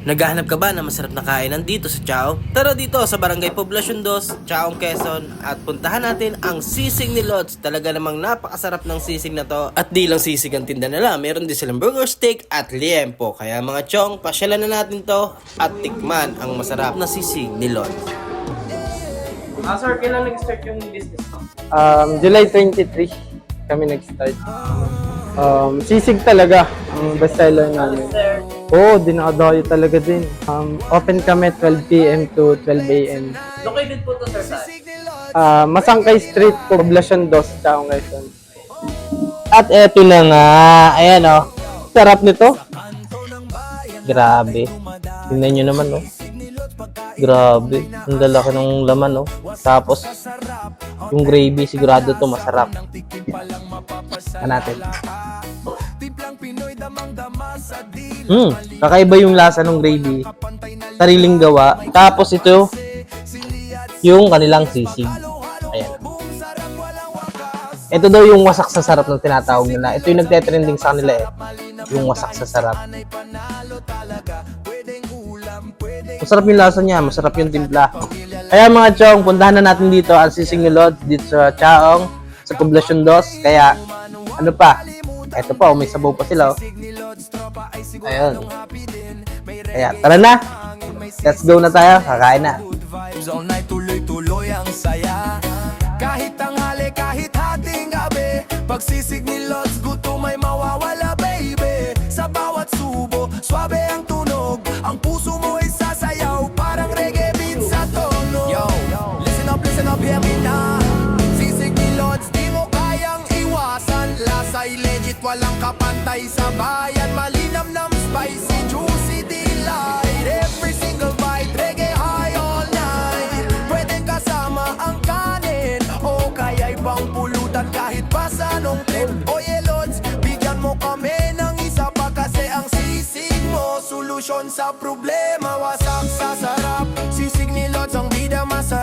Naghahanap ka ba ng masarap na kainan dito sa Chao? Tara dito sa Barangay Poblacion 2, Chaong, Quezon at puntahan natin ang sisig ni Lods. Talaga namang napakasarap ng sisig na to. At di lang sisig ang tinda nila, meron din silang burger steak at liempo. Kaya mga chong, pasyalan na natin to at tikman ang masarap na sisig ni Lods. Sir, kailan nag-start yung business mo? July 23 kami nag-start. Sisig talaga ang bestseller namin. Oo, dinakadayo talaga din. Open kami 12 p.m. to 12 a.m. Located po to sir saan? Masangkay Street, Poblacion 2, Chaong, Quezon. At eto na nga, ayan o. Sarap nito. Grabe. Tingnan nyo naman o. Grabe. Ang lalaki ng laman o. Tapos, yung gravy sigurado to masarap. Natin. Kakaiba yung lasa ng gravy. Sariling gawa. Tapos ito, yung kanilang sisig. Ayan. Ito daw yung wasak sa sarap ng tinatawag nila. Ito yung nagte-trending sa kanila eh. Yung wasak sa sarap. Masarap yung lasa niya, masarap yung timpla. Kaya mga chong, puntahan na natin dito ang sisig ni Lods dito sa Chaong, sa Poblacion 2. Kaya, ano pa? Ito pa, may sabaw pa sila. Ayun. Kaya, tara na! Let's go na tayo, kakain na. All night tuloy-tuloy ang saya. Kahit tanghali, kahit hating gabi, pagsisig ni Lods, gutom ay mawawala, baby. Sa bawat subo, swabe ang tunog, ang puso mo ay sasayaw, parang reggae beat sa tono. Yo, listen up, hear me na. Sisig ni Lods, di mo kayang iwasan. Lasa'y legit, walang kapantay sa bayan. Malinamnam, spicy, juicy delight. Every single bite, reggae high all night. Pwedeng kasama ang kanin, o kaya'y pang pulutan kahit pa sa anong trip. Oye Lods, bigyan mo kami ng isa pa kasi ang sisig mo solusyon sa problema, wasak sa sarap. Sisig ni Lods ang bida masarap.